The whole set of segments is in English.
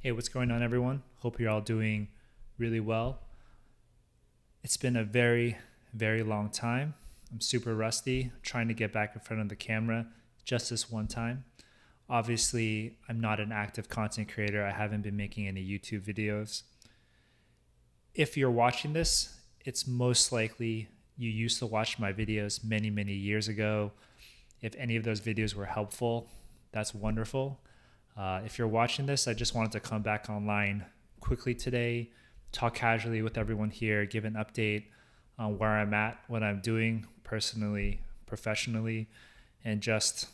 Hey, what's going on, everyone? Hope you're all doing really well. It's been a very, very long time. I'm super rusty, trying to get back in front of the camera just this one time. Obviously, I'm not an active content creator. I haven't been making any YouTube videos. If you're watching this, it's most likely you used to watch my videos many, many years ago. If any of those videos were helpful, that's wonderful. If you're watching this, I just wanted to come back online quickly today, talk casually with everyone here, give an update on where I'm at, what I'm doing personally, professionally, and just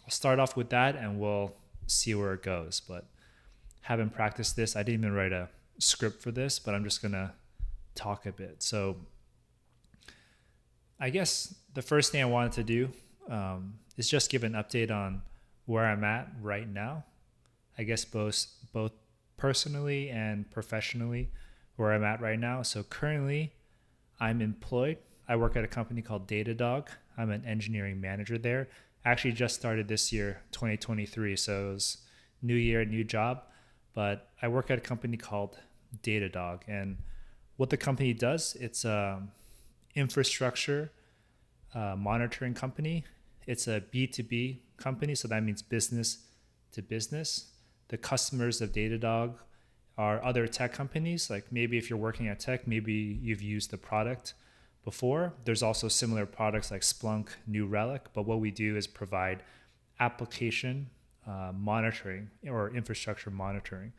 I'll start off with that and we'll see where it goes. But haven't practiced this. I didn't even write a script for this, but I'm just going to talk a bit. So I guess the first thing I wanted to do is just give an update on where I'm at right now. I guess both personally and professionally, where I'm at right now. So currently, I'm employed. I work at a company called Datadog. I'm an engineering manager there. I actually just started this year, 2023. So it was new year, new job. But I work at a company called Datadog, and what the company does, it's a infrastructure monitoring company. It's a B2B company, so that means business to business. The customers of Datadog are other tech companies. Like maybe if you're working at tech, maybe you've used the product before. There's also similar products like Splunk, New Relic, but what we do is provide application monitoring or infrastructure monitoring.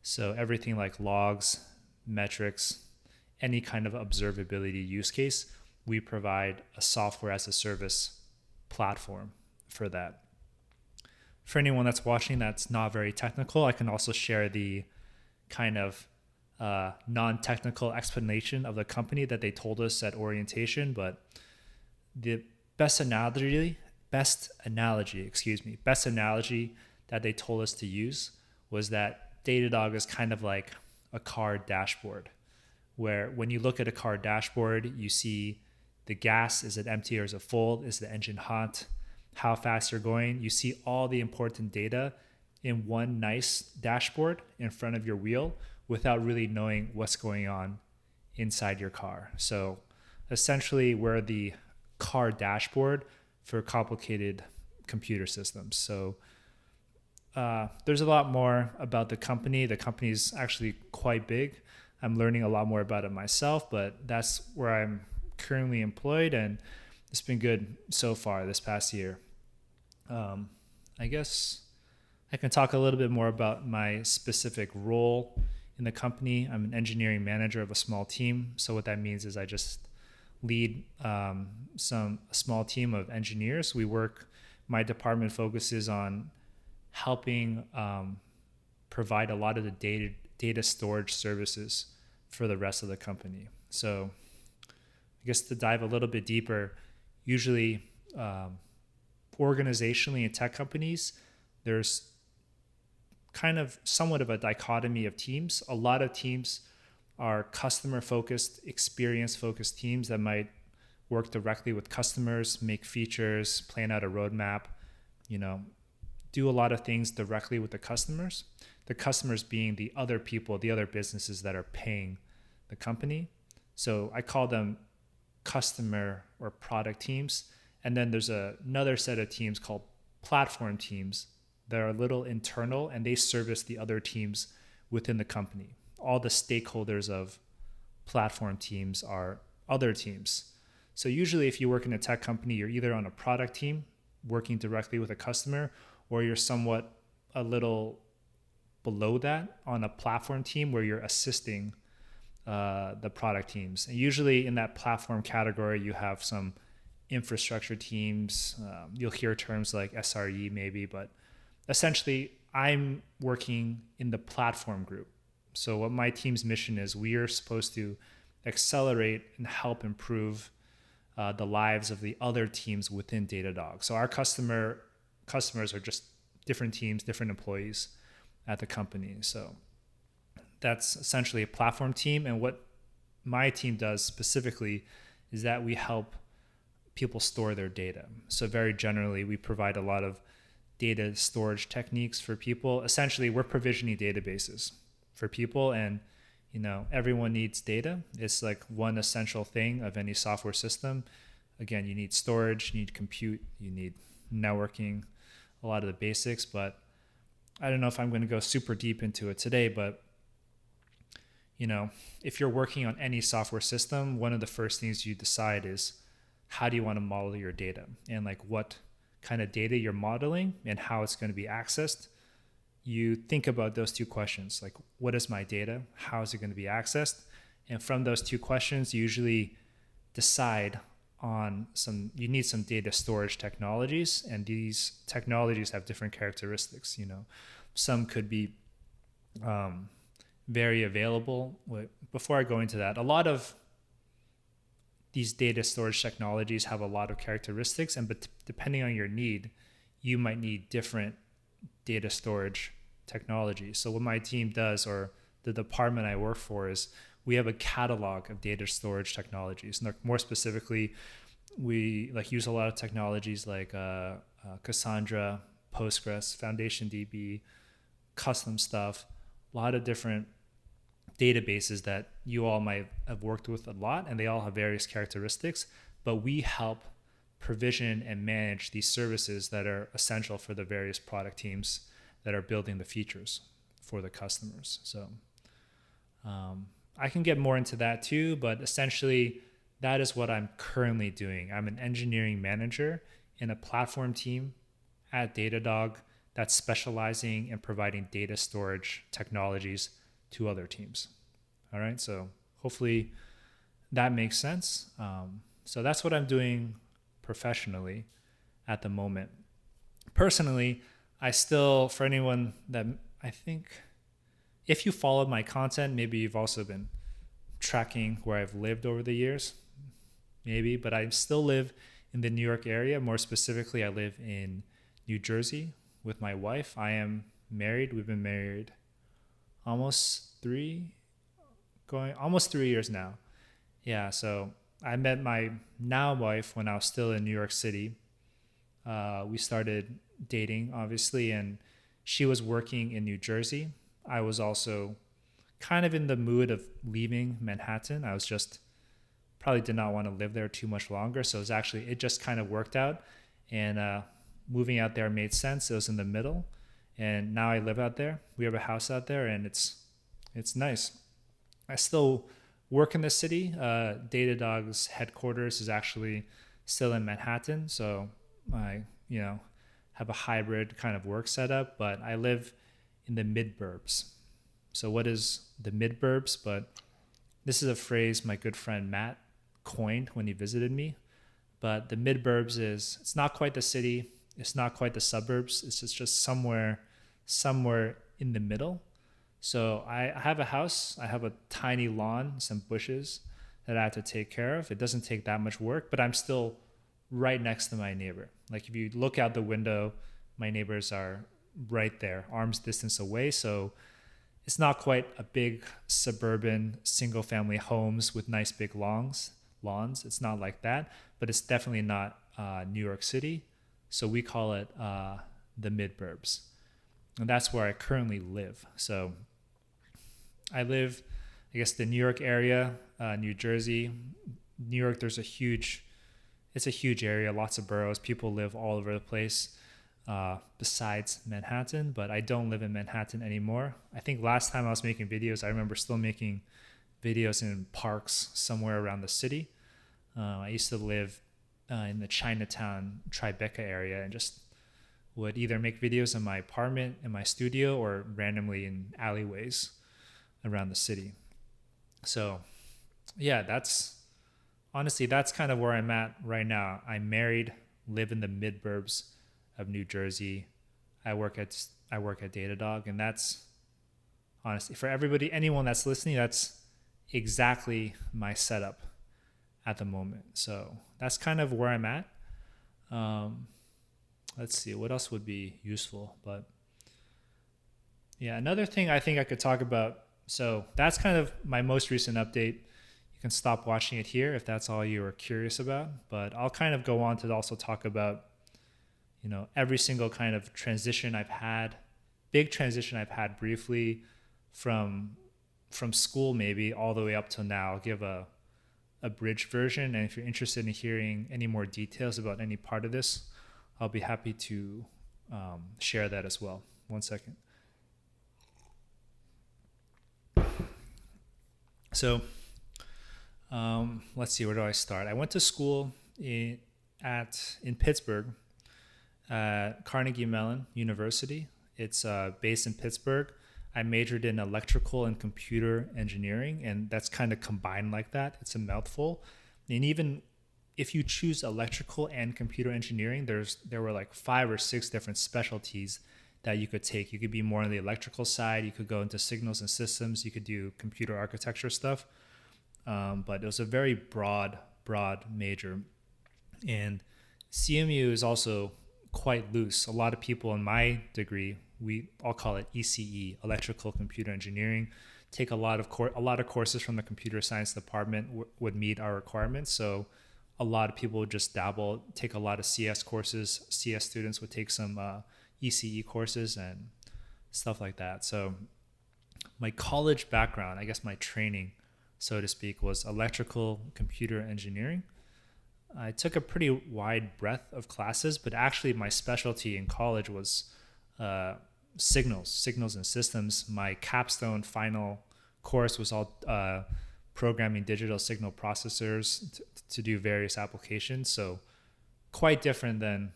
So everything like logs, metrics, any kind of observability use case, we provide a software as a service platform for that. For anyone that's watching that's not very technical, I can also share the kind of non-technical explanation of the company that they told us at orientation. But the best analogy that they told us to use was that Datadog is kind of like a car dashboard, where when you look at a car dashboard, you see the gas, is it empty or is it full? Is the engine hot? How fast you're going? You see all the important data in one nice dashboard in front of your wheel without really knowing what's going on inside your car. So essentially, we're the car dashboard for complicated computer systems. So there's a lot more about the company. The company's actually quite big. I'm learning a lot more about it myself, but that's where I'm currently employed, and it's been good so far this past year. I guess I can talk a little bit more about my specific role in the company. I'm an engineering manager of a small team. So what that means is I just lead a small team of engineers. My department focuses on helping provide a lot of the data storage services for the rest of the company. So I guess to dive a little bit deeper, usually organizationally in tech companies, there's kind of somewhat of a dichotomy of teams. A lot of teams are customer focused, experience focused teams that might work directly with customers, make features, plan out a roadmap, do a lot of things directly with the customers. The customers being the other people, the other businesses that are paying the company. So I call them customer or product teams. And then there's another set of teams called platform teams that are a little internal, and they service the other teams within the company. All the stakeholders of platform teams are other teams. So usually if you work in a tech company, you're either on a product team working directly with a customer, or you're somewhat a little below that on a platform team where you're assisting the product teams. And usually in that platform category, you have some infrastructure teams. You'll hear terms like SRE maybe, but essentially I'm working in the platform group. So what my team's mission is, we are supposed to accelerate and help improve the lives of the other teams within Datadog. So our customers are just different teams, different employees at the company. So that's essentially a platform team. And what my team does specifically is that we help people store their data. So very generally, we provide a lot of data storage techniques for people. Essentially, we're provisioning databases for people, and everyone needs data. It's like one essential thing of any software system. Again, you need storage, you need compute, you need networking, a lot of the basics, but I don't know if I'm going to go super deep into it today, but if you're working on any software system, one of the first things you decide is how do you want to model your data, and like what kind of data you're modeling and how it's going to be accessed. You think about those two questions, like what is my data? How is it going to be accessed? And from those two questions, you usually decide on you need some data storage technologies, and these technologies have different characteristics. Some could be very available. Before I go into that, a lot of these data storage technologies have a lot of characteristics, but depending on your need, you might need different data storage technology. So what my team does, or the department I work for, is we have a catalog of data storage technologies. And more specifically, we use a lot of technologies like Cassandra, Postgres, Foundation DB, custom stuff, a lot of different databases that you all might have worked with a lot, and they all have various characteristics, but we help provision and manage these services that are essential for the various product teams that are building the features for the customers. So I can get more into that too, but essentially that is what I'm currently doing. I'm an engineering manager in a platform team at Datadog that's specializing in providing data storage technologies to other teams. All right, so hopefully that makes sense. So that's what I'm doing professionally at the moment. Personally, I still, for anyone that I think, if you followed my content, maybe you've also been tracking where I've lived over the years, maybe, but I still live in the New York area. More specifically, I live in New Jersey with my wife. I am married. We've been married almost 3 years now. Yeah, so I met my now wife when I was still in New York City. We started dating, obviously, and she was working in New Jersey. I was also kind of in the mood of leaving Manhattan. I was just probably did not want to live there too much longer. So it just kind of worked out, and moving out there made sense. It was in the middle, and now I live out there. We have a house out there, and it's nice. I still work in the city. Datadog's headquarters is actually still in Manhattan, so I have a hybrid kind of work setup, but I live in the mid-burbs. So what is the mid-burbs? But this is a phrase my good friend Matt coined when he visited me. But the mid-burbs it's not quite the city, it's not quite the suburbs, it's just somewhere in the middle. So I have a house, I have a tiny lawn, some bushes that I have to take care of. It doesn't take that much work, but I'm still right next to my neighbor. Like if you look out the window, my neighbors are right there, arm's distance away. So it's not quite a big suburban single family homes with nice big lawns. It's not like that, but it's definitely not New York City. So we call it the mid-burbs. And that's where I currently live. So I live, I guess, the New York area, New Jersey. New York, it's a huge area, lots of boroughs. People live all over the place besides Manhattan, but I don't live in Manhattan anymore. I think last time I was making videos, I remember still making videos in parks somewhere around the city. I used to live in the Chinatown, Tribeca area, and just would either make videos in my apartment, in my studio, or randomly in alleyways around the city. So yeah, that's kind of where I'm at right now. I'm married, live in the mid-burbs of New Jersey. I work at Datadog, and that's honestly, for anyone that's listening, that's exactly my setup at the moment. So that's kind of where I'm at. Let's see, what else would be useful? But yeah, another thing I think I could talk about. So that's kind of my most recent update. You can stop watching it here if that's all you are curious about. But I'll kind of go on to also talk about, every single kind of transition I've had, big transition I've had briefly from school maybe all the way up till now. I'll give a abridged version, and if you're interested in hearing any more details about any part of this, I'll be happy to share that as well. One second. So let's see, where do I start? I went to school in Pittsburgh, Carnegie Mellon University. It's based in Pittsburgh. I majored in electrical and computer engineering, and that's kind of combined like that. It's a mouthful. And even if you choose electrical and computer engineering, there were like 5 or 6 different specialties that you could take. You could be more on the electrical side. You could go into signals and systems. You could do computer architecture stuff. But it was a very broad major. And CMU is also quite loose. A lot of people in my degree, I'll call it ECE, Electrical Computer Engineering, take a lot of courses from the computer science department would meet our requirements. So a lot of people would just dabble, take a lot of CS courses. CS students would take some ECE courses and stuff like that. So my college background, I guess my training, so to speak, was electrical computer engineering. I took a pretty wide breadth of classes, but actually my specialty in college was signals and systems. My capstone final course was all programming digital signal processors to do various applications. So quite different than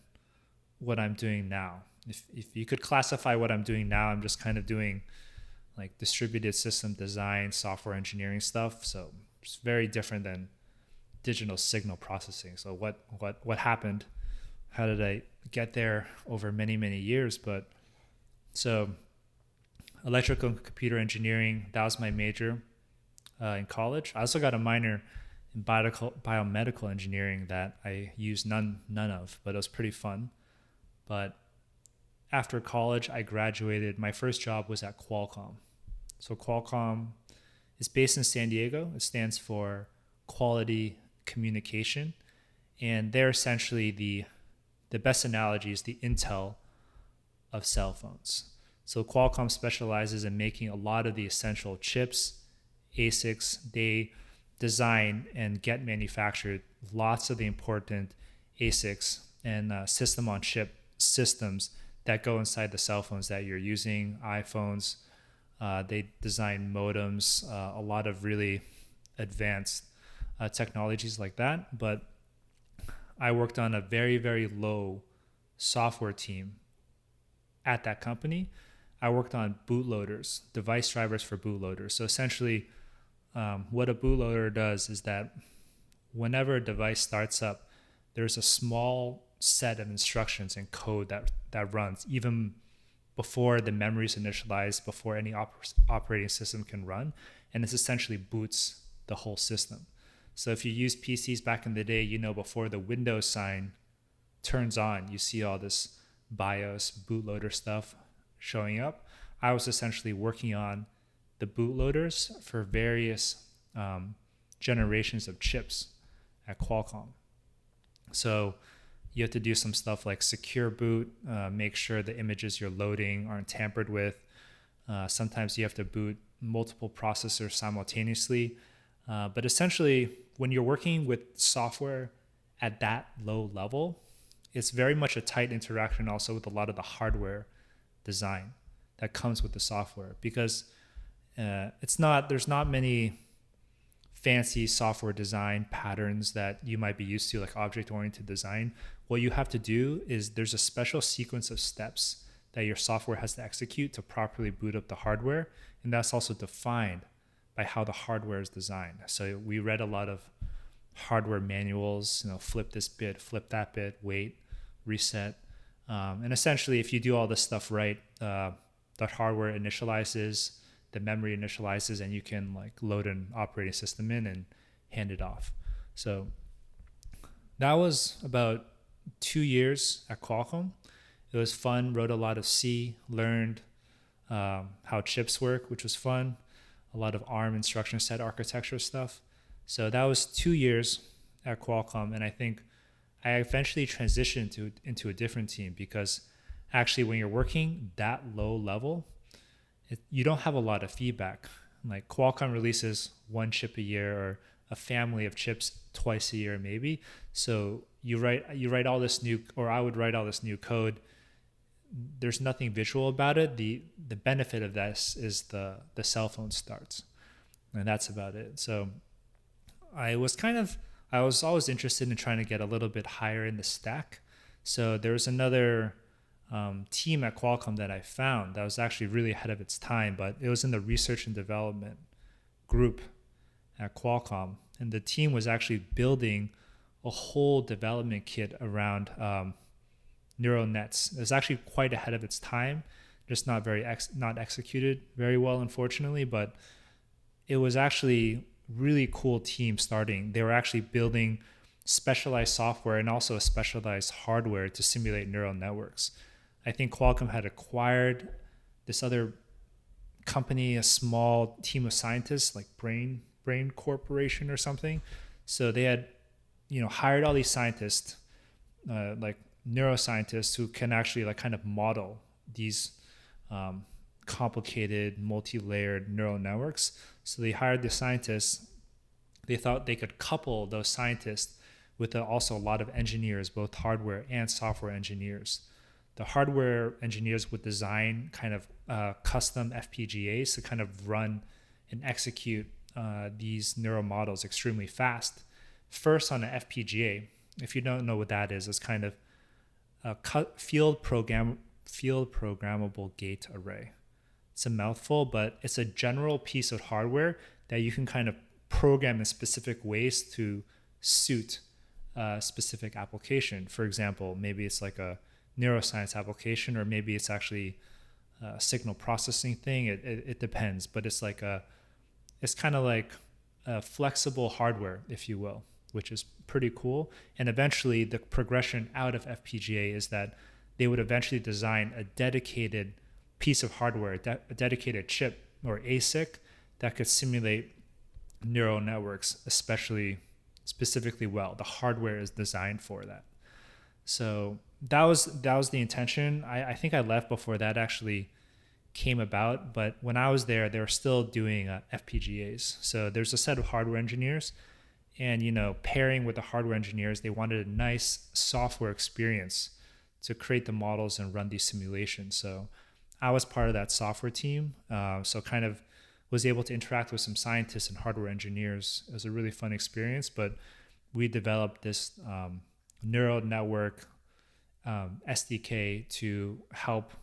what I'm doing now. If you could classify what I'm doing now, I'm just kind of doing like distributed system design, software engineering stuff. So it's very different than digital signal processing. So what happened? How did I get there over many years? But so electrical and computer engineering, that was my major in college. I also got a minor in biomedical engineering that I used none of, but it was pretty fun. But after college, I graduated. My first job was at Qualcomm. So Qualcomm is based in San Diego. It stands for Quality Communication. And they're essentially the best analogy is the Intel of cell phones. So Qualcomm specializes in making a lot of the essential chips, ASICs. They design and get manufactured lots of the important ASICs and system on chip systems that go inside the cell phones that you're using, iPhones. They design modems, a lot of really advanced technologies like that. But I worked on a very low software team at that company. I worked on bootloaders, device drivers for bootloaders. So essentially, what a bootloader does is that whenever a device starts up, there's a small set of instructions and code that runs even before the memory is initialized, before any operating system can run, and it essentially boots the whole system. So if you use PCs back in the day, before the Windows sign turns on, you see all this BIOS bootloader stuff showing up. I was essentially working on the bootloaders for various generations of chips at Qualcomm. So you have to do some stuff like secure boot, make sure the images you're loading aren't tampered with. Sometimes you have to boot multiple processors simultaneously. But essentially, when you're working with software at that low level, it's very much a tight interaction also with a lot of the hardware design that comes with the software, because there's not many fancy software design patterns that you might be used to, like object-oriented design. What you have to do is there's a special sequence of steps that your software has to execute to properly boot up the hardware, and that's also defined by how the hardware is designed. So we read a lot of hardware manuals, flip this bit, flip that bit, wait, reset. And essentially, if you do all this stuff right, the hardware initializes, the memory initializes, and you can load an operating system in and hand it off. So that was about 2 years at Qualcomm. It was fun, wrote a lot of C, learned how chips work, which was fun. A lot of ARM instruction set architecture stuff. So that was 2 years at Qualcomm, and I think I eventually transitioned into a different team because actually when you're working that low level, you don't have a lot of feedback. Like Qualcomm releases one chip a year or a family of chips twice a year maybe. So you write all this new, or I would write all this new code. There's nothing visual about it. The benefit of this is the cell phone starts, and that's about it. So I was always interested in trying to get a little bit higher in the stack. So there was another team at Qualcomm that I found that was actually really ahead of its time, but it was in the research and development group at Qualcomm, and the team was actually building a whole development kit around neural nets. It was actually quite ahead of its time, just not executed very well, unfortunately. But it was actually really cool team starting. They were actually building specialized software and also a specialized hardware to simulate neural networks. I think Qualcomm had acquired this other company, a small team of scientists like Brain Corporation or something. So they had, hired all these scientists, like neuroscientists, who can actually like kind of model these complicated, multi-layered neural networks. So they hired the scientists. They thought they could couple those scientists with also a lot of engineers, both hardware and software engineers. The hardware engineers would design kind of custom FPGAs to kind of run and execute these neural models extremely fast. First on an FPGA, if you don't know what that is, it's kind of a field programmable gate array. It's a mouthful, but it's a general piece of hardware that you can kind of program in specific ways to suit a specific application. For example, maybe it's like a neuroscience application, or maybe it's actually a signal processing thing. It depends, but it's kind of like a flexible hardware, if you will, which is pretty cool. And eventually the progression out of FPGA is that they would eventually design a dedicated piece of hardware, a dedicated chip or ASIC that could simulate neural networks, specifically well. The hardware is designed for that. So that was the intention. I think I left before that actually came about, but when I was there, they were still doing FPGAs. So there's a set of hardware engineers, and pairing with the hardware engineers, they wanted a nice software experience to create the models and run these simulations. So I was part of that software team, so kind of was able to interact with some scientists and hardware engineers. It was a really fun experience, but we developed this neural network SDK to help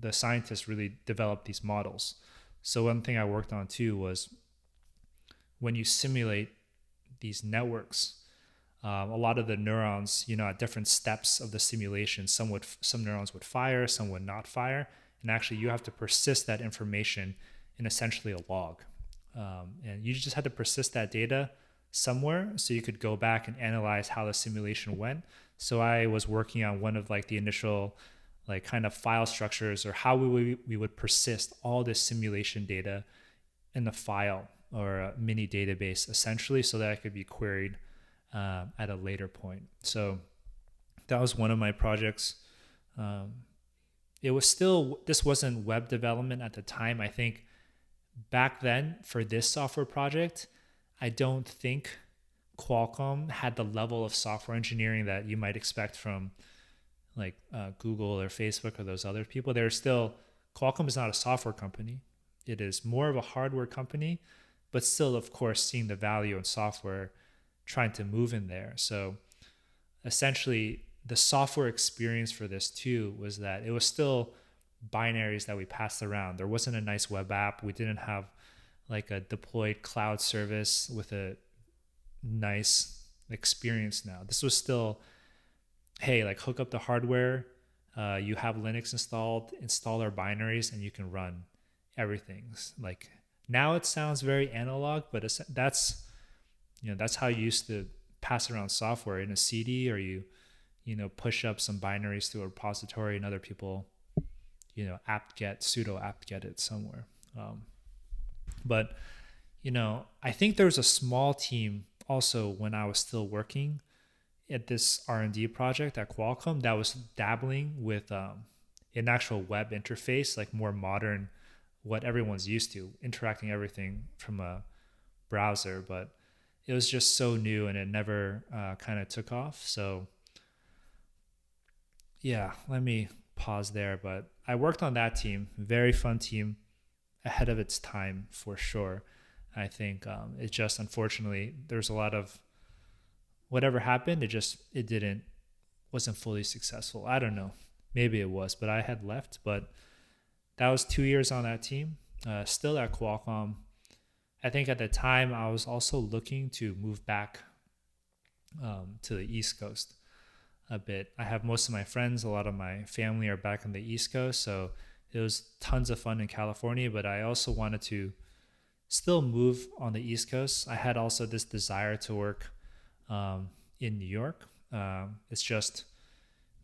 the scientists really develop these models. So one thing I worked on too was when you simulate these networks, a lot of the neurons, at different steps of the simulation, some neurons would fire, some would not fire, and actually you have to persist that information in essentially a log, and you just had to persist that data somewhere so you could go back and analyze how the simulation went. So I was working on one of like the initial like kind of file structures, or how we would persist all this simulation data in the file or a mini database essentially, so that it could be queried at a later point. So that was one of my projects. This wasn't web development at the time. I think back then for this software project, I don't think Qualcomm had the level of software engineering that you might expect from like Google or Facebook or those other people. Qualcomm is not a software company. It is more of a hardware company, but still, of course, seeing the value in software, trying to move in there. So essentially, the software experience for this too was that it was still binaries that we passed around. There wasn't a nice web app. We didn't have like a deployed cloud service with a nice experience now. This was still, hey, like hook up the hardware, you have Linux installed, install our binaries, and you can run everything. Like now it sounds very analog, but that's how you used to pass around software in a CD, or you push up some binaries to a repository and other people, sudo apt-get it somewhere. But I think there was a small team also when I was still working at this R&D project at Qualcomm that was dabbling with an actual web interface, like more modern, what everyone's used to, interacting everything from a browser. But it was just so new and it never kind of took off. So yeah, let me pause there. But I worked on that team, very fun team, ahead of its time for sure. I think it just unfortunately there's a lot of whatever happened. It didn't wasn't fully successful. I don't know. Maybe it was, but I had left. But that was 2 years on that team. Still at Qualcomm. I think at the time I was also looking to move back to the East Coast a bit. I have most of my friends, a lot of my family are back on the East Coast, so it was tons of fun in California. But I also wanted to still move on the East Coast. I had also this desire to work in New York. It's just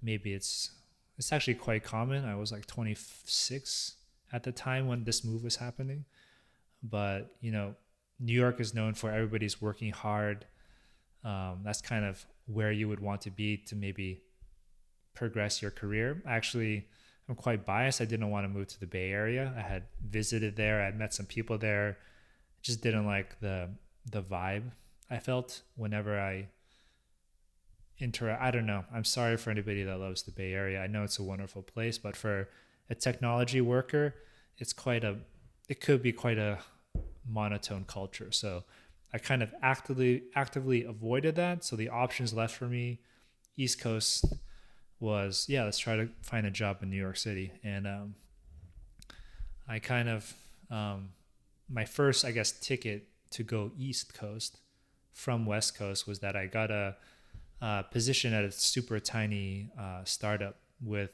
maybe it's actually quite common. I was like 26 at the time when this move was happening, but New York is known for everybody's working hard. That's kind of where you would want to be to maybe progress your career. Actually, I'm quite biased. I didn't want to move to the Bay Area. I had visited there. I had met some people there. Just didn't like the vibe I felt whenever I interact. I don't know. I'm sorry for anybody that loves the Bay Area. I know it's a wonderful place, but for a technology worker, it could be quite a monotone culture. So I kind of actively avoided that. So the options left for me, East Coast, was let's try to find a job in New York City. And I kind of my first, I guess, ticket to go East Coast from West Coast was that I got a position at a super tiny startup with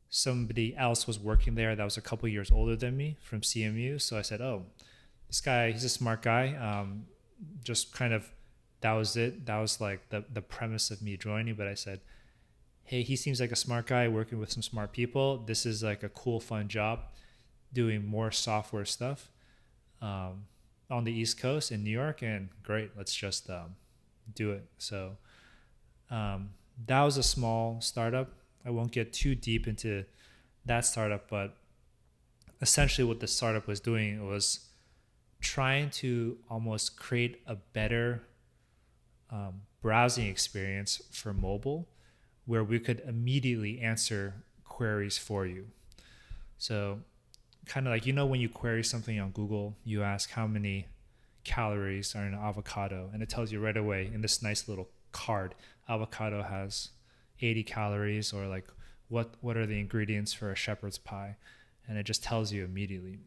somebody else was working there that was a couple years older than me from CMU. So I said, oh, this guy, he's a smart guy. Just kind of, that was it. That was like the premise of me joining. But I said, hey, he seems like a smart guy working with some smart people. This is like a cool, fun job doing more software stuff on the East Coast in New York. And great, let's just do it. So that was a small startup. I won't get too deep into that startup, but essentially what the startup was doing was trying to almost create a better browsing experience for mobile where we could immediately answer queries for you. So kind of like, when you query something on Google, you ask how many calories are in an avocado, and it tells you right away in this nice little card, avocado has 80 calories, or like what are the ingredients for a shepherd's pie, and it just tells you immediately.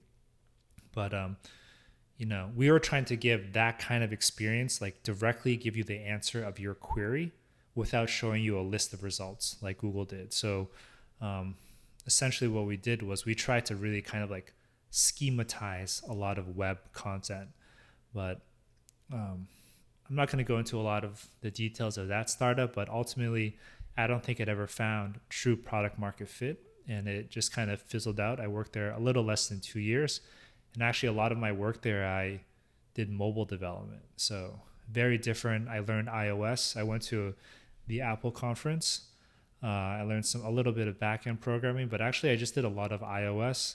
But we were trying to give that kind of experience, like directly give you the answer of your query without showing you a list of results like Google did. So essentially what we did was we tried to really kind of like schematize a lot of web content. But I'm not going to go into a lot of the details of that startup, but ultimately I don't think it ever found true product market fit, and it just kind of fizzled out. I worked there a little less than 2 years, and actually a lot of my work there I did mobile development. So very different. I learned iOS. I went to the Apple conference. I learned a little bit of back-end programming, but actually I just did a lot of iOS,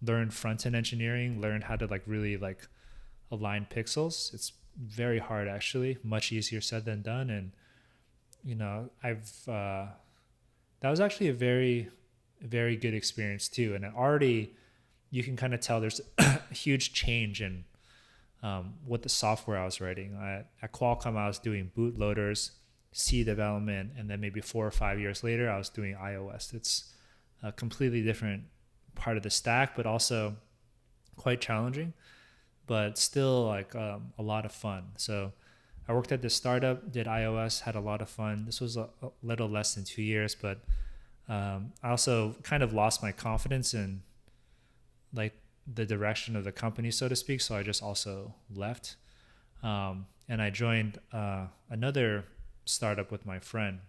learned front-end engineering, learned how to like really like align pixels. It's very hard, actually, much easier said than done. And that was actually a very, very good experience too. And already you can kind of tell there's a huge change in what the software I was writing. At Qualcomm, I was doing bootloaders, C development, and then maybe 4 or 5 years later, I was doing iOS. It's a completely different part of the stack, but also quite challenging, but still like a lot of fun. So I worked at this startup, did iOS, had a lot of fun. This was a little less than 2 years, but I also kind of lost my confidence in like the direction of the company, so to speak. So I just also left. And I joined another startup with my friend.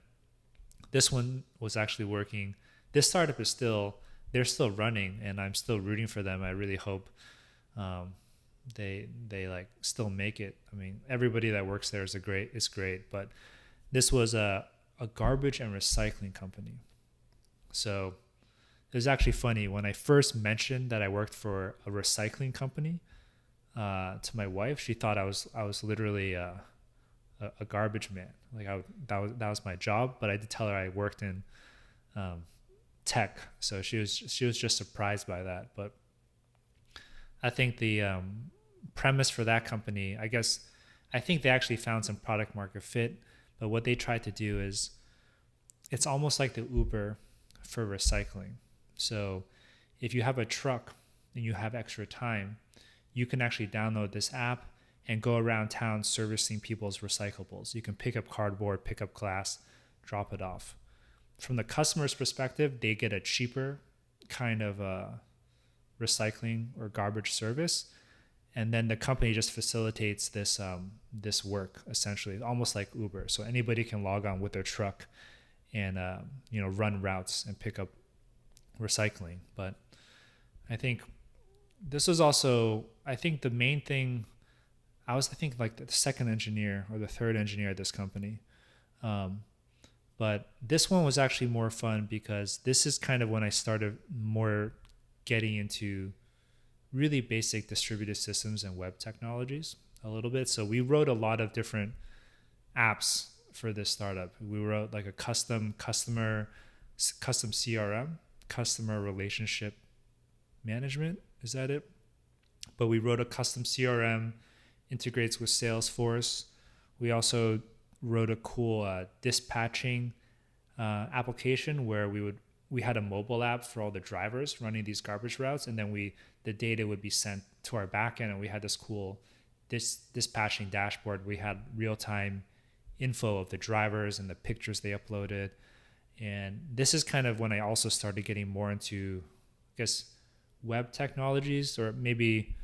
This one was actually working. This startup they're still running, and I'm still rooting for them. I really hope they like still make it. I mean, everybody that works there is great, but This was a garbage and recycling company. So it was actually funny when I first mentioned that I worked for a recycling company to my wife. She thought I was literally a garbage man. Like that was my job. But I did tell her I worked in um, tech, so she was just surprised by that. But I think the premise for that company, I think they actually found some product market fit. But what they tried to do is it's almost like the Uber for recycling. So if you have a truck and you have extra time, you can actually download this app and go around town servicing people's recyclables. You can pick up cardboard, pick up glass, drop it off. From the customer's perspective, they get a cheaper kind of recycling or garbage service, and then the company just facilitates this work essentially, almost like Uber. So anybody can log on with their truck and run routes and pick up recycling. But I think this was also, I think the main thing, I think like the second engineer or the third engineer at this company. But this one was actually more fun because this is kind of when I started more getting into really basic distributed systems and web technologies a little bit. So we wrote a lot of different apps for this startup. We wrote like a custom CRM, customer relationship management. Is that it? But we wrote a custom CRM, integrates with Salesforce. We also wrote a cool dispatching application where we had a mobile app for all the drivers running these garbage routes, and then the data would be sent to our backend, and we had this cool dispatching dashboard. We had real-time info of the drivers and the pictures they uploaded. And this is kind of when I also started getting more into, I guess, web technologies, or maybe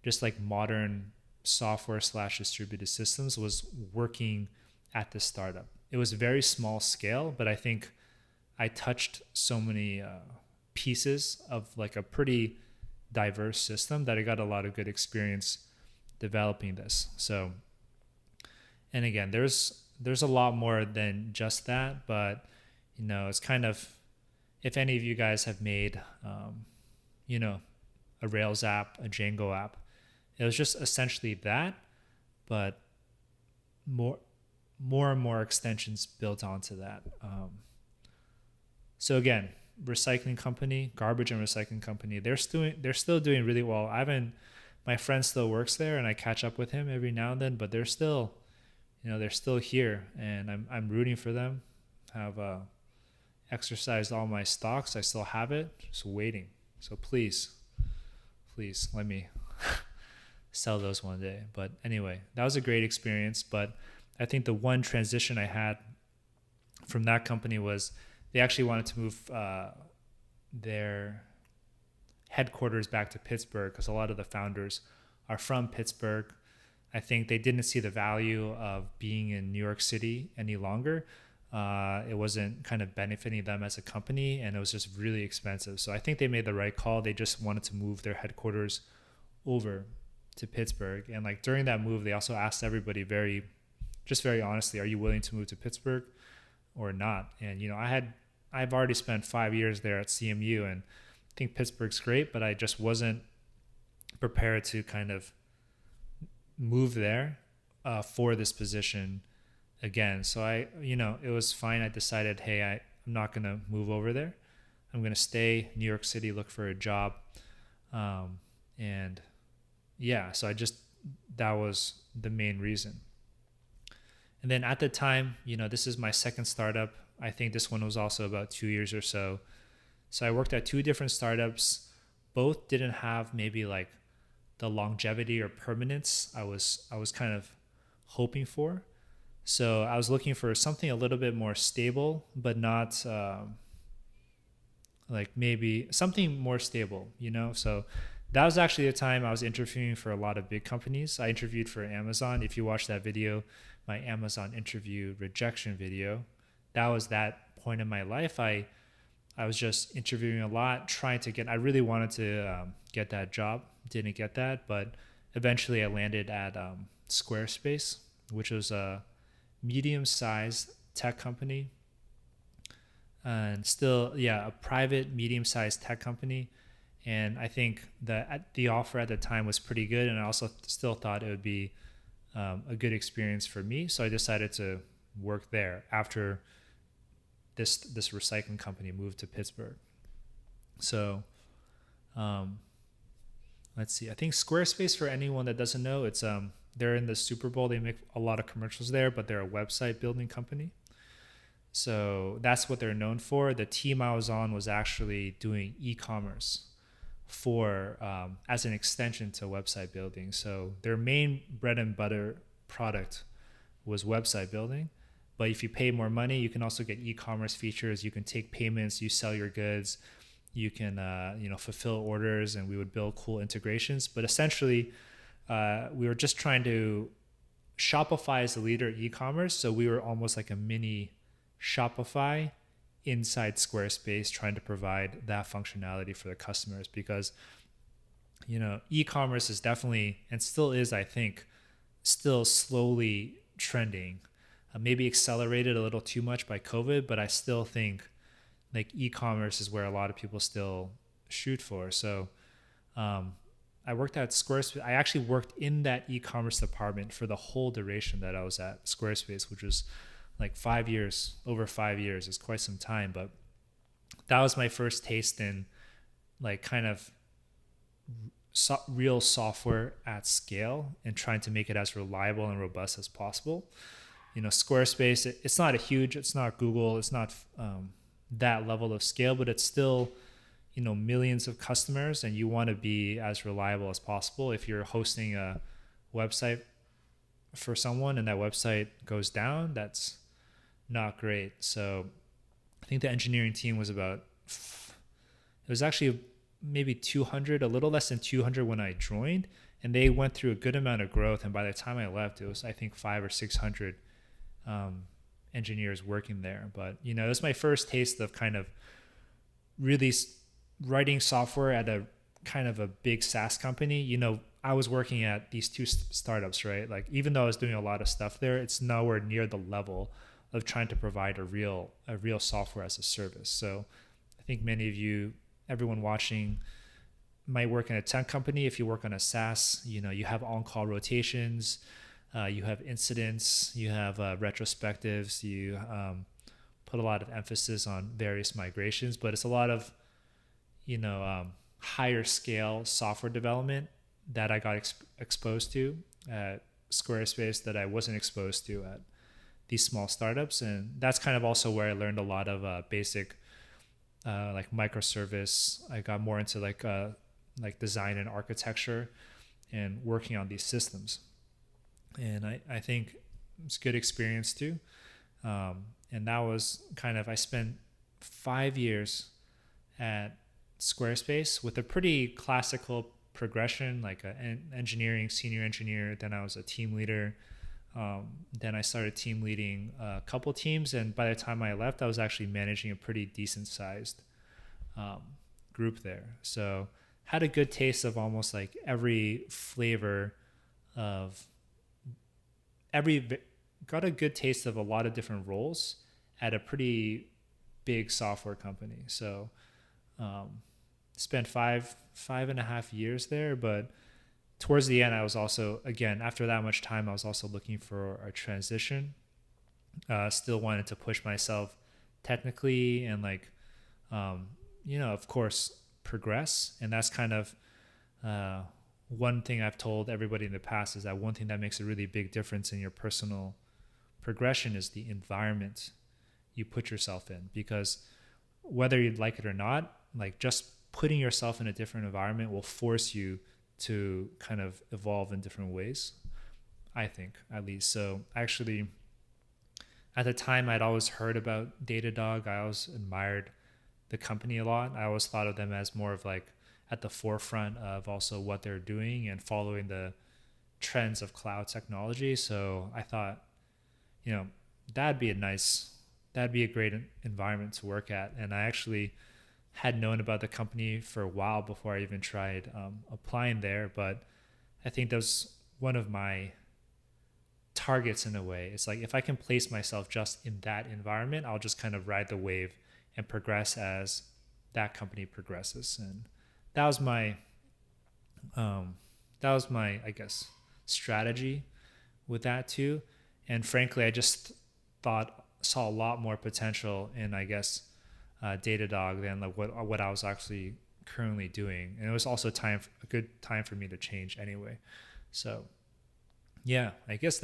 just like modern software / distributed systems, was working at this startup. It was very small scale, but I think I touched so many pieces of like a pretty diverse system that I got a lot of good experience developing this. So, and again, there's a lot more than just that, but it's kind of, if any of you guys have made, a Rails app, a Django app, it was just essentially that, but more and more extensions built onto that. So again, recycling company, garbage and recycling company, they're still doing really well. My friend still works there, and I catch up with him every now and then, but they're still here, and I'm rooting for them. Have exercised all my stocks. I still have it, just waiting. So please let me sell those one day. But anyway, that was a great experience. But I think the one transition I had from that company was they actually wanted to move their headquarters back to Pittsburgh because a lot of the founders are from Pittsburgh. I think they didn't see the value of being in New York City any longer. It wasn't kind of benefiting them as a company, and it was just really expensive. So I think they made the right call. They just wanted to move their headquarters over to Pittsburgh. And like during that move, they also asked everybody very honestly, are you willing to move to Pittsburgh or not? And I've already spent 5 years there at CMU, and I think Pittsburgh's great, but I just wasn't prepared to kind of move there for this position again. So it was fine. I decided, hey, I'm not going to move over there. I'm going to stay in New York City, look for a job. And yeah, so that was the main reason. And then at the time, this is my second startup. I think this one was also about 2 years or so. So I worked at 2 different startups. Both didn't have maybe like the longevity or permanence I was kind of hoping for. So I was looking for something a little bit more stable, but not like maybe something more stable, So that was actually the time I was interviewing for a lot of big companies. I interviewed for Amazon. If you watch that video, my Amazon interview rejection video, that was that point in my life. I was just interviewing a lot, I really wanted to get that job. Didn't get that, but eventually I landed at Squarespace, which was medium-sized tech company, and still, yeah, a private medium-sized tech company. And I think that the offer at the time was pretty good, and I also still thought it would be a good experience for me. So I decided to work there after this recycling company moved to Pittsburgh. So um, let's see. I think Squarespace, for anyone that doesn't know, it's they're in the Super Bowl. They make a lot of commercials there, but they're a website building company. So that's what they're known for. The team I was on was actually doing e-commerce for as an extension to website building. So their main bread and butter product was website building. But if you pay more money, you can also get e-commerce features. You can take payments, you sell your goods, you can fulfill orders, and we would build cool integrations. But essentially, we were just trying to Shopify is the leader in e-commerce, so we were almost like a mini Shopify inside Squarespace, trying to provide that functionality for the customers, because e-commerce is definitely, and still is, I think, still slowly trending. Maybe accelerated a little too much by COVID, but I still think like e-commerce is where a lot of people still shoot for. So I worked at Squarespace. I actually worked in that e-commerce department for the whole duration that I was at Squarespace, which was like 5 years, over 5 years. It's quite some time, but that was my first taste in like kind of real software at scale and trying to make it as reliable and robust as possible. Squarespace, it's not Google, it's not that level of scale, but it's still, millions of customers, and you want to be as reliable as possible. If you're hosting a website for someone and that website goes down, that's not great. So I think the engineering team was it was actually maybe 200, a little less than 200 when I joined, and they went through a good amount of growth. And by the time I left, it was, I think, 500 or 600 engineers working there. But it was my first taste of kind of really writing software at a kind of a big SaaS company. I was working at these two startups, right? Like, even though I was doing a lot of stuff there, it's nowhere near the level of trying to provide a real software as a service. So I think many of you, everyone watching, might work in a tech company. If you work on a SaaS, you have on-call rotations, you have incidents, you have retrospectives, you put a lot of emphasis on various migrations, but it's a lot of higher scale software development that I got exposed to at Squarespace that I wasn't exposed to at these small startups. And that's kind of also where I learned a lot of basic like microservice. I got more into like design and architecture and working on these systems. And I think it's a good experience too. And that was kind of, I spent 5 years at Squarespace with a pretty classical progression, like an engineering, senior engineer. Then I was a team leader. Then I started team leading a couple teams. And by the time I left, I was actually managing a pretty decent sized group there. So had a good taste of almost like every flavor of got a good taste of a lot of different roles at a pretty big software company. So spent 5.5 years there, but towards the end, I was also, again, after that much time, I was also looking for a transition. Still wanted to push myself technically and like, of course, progress. And that's kind of one thing I've told everybody in the past, is that one thing that makes a really big difference in your personal progression is the environment you put yourself in. Because whether you'd like it or not, like just putting yourself in a different environment will force you to kind of evolve in different ways, I think, at least. So actually, at the time, I'd always heard about Datadog. I always admired the company a lot. I always thought of them as more of like at the forefront of also what they're doing and following the trends of cloud technology. So I thought, that'd be a great environment to work at. And I actually had known about the company for a while before I even tried applying there. But I think that was one of my targets in a way. It's like if I can place myself just in that environment, I'll just kind of ride the wave and progress as that company progresses. And that was my I guess strategy with that too. And frankly, I just saw a lot more potential in, I guess, Datadog than like what I was actually currently doing. And it was also a good time for me to change anyway. So yeah, I guess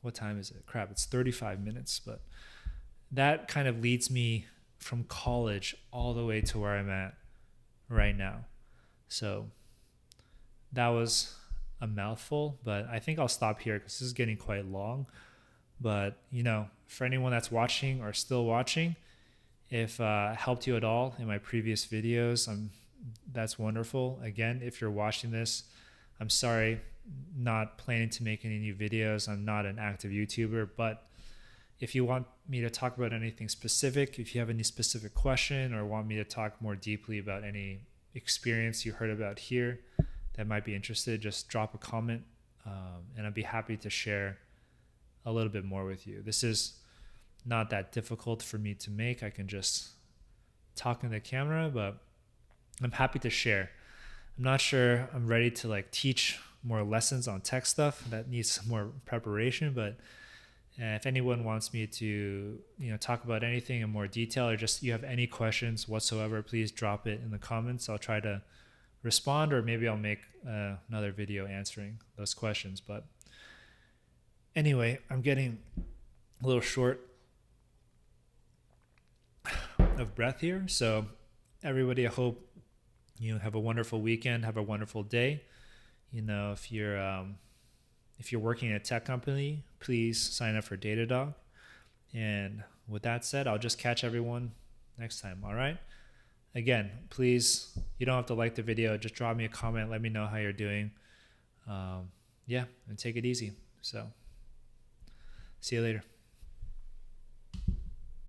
what time is it? Crap, it's 35 minutes, but that kind of leads me from college all the way to where I'm at right now. So that was a mouthful, but I think I'll stop here because this is getting quite long. But, for anyone that's watching or still watching, if helped you at all in my previous videos, that's wonderful. Again, if you're watching this, I'm sorry, not planning to make any new videos. I'm not an active YouTuber, but if you want me to talk about anything specific, if you have any specific question or want me to talk more deeply about any experience you heard about here that might be interested, just drop a comment, and I'd be happy to share a little bit more with you. This is not that difficult for me to make. I can just talk in the camera, but I'm happy to share. I'm not sure I'm ready to like teach more lessons on tech stuff. That needs some more preparation, but if anyone wants me to, talk about anything in more detail, or just you have any questions whatsoever, please drop it in the comments. I'll try to respond, or maybe I'll make another video answering those questions. But anyway, I'm getting a little short of breath here. So everybody, I hope you have a wonderful weekend, have a wonderful day. If you're working at a tech company, please sign up for Datadog. And with that said, I'll just catch everyone next time. All right. Again, please, you don't have to like the video. Just drop me a comment. Let me know how you're doing. And take it easy. So see you later.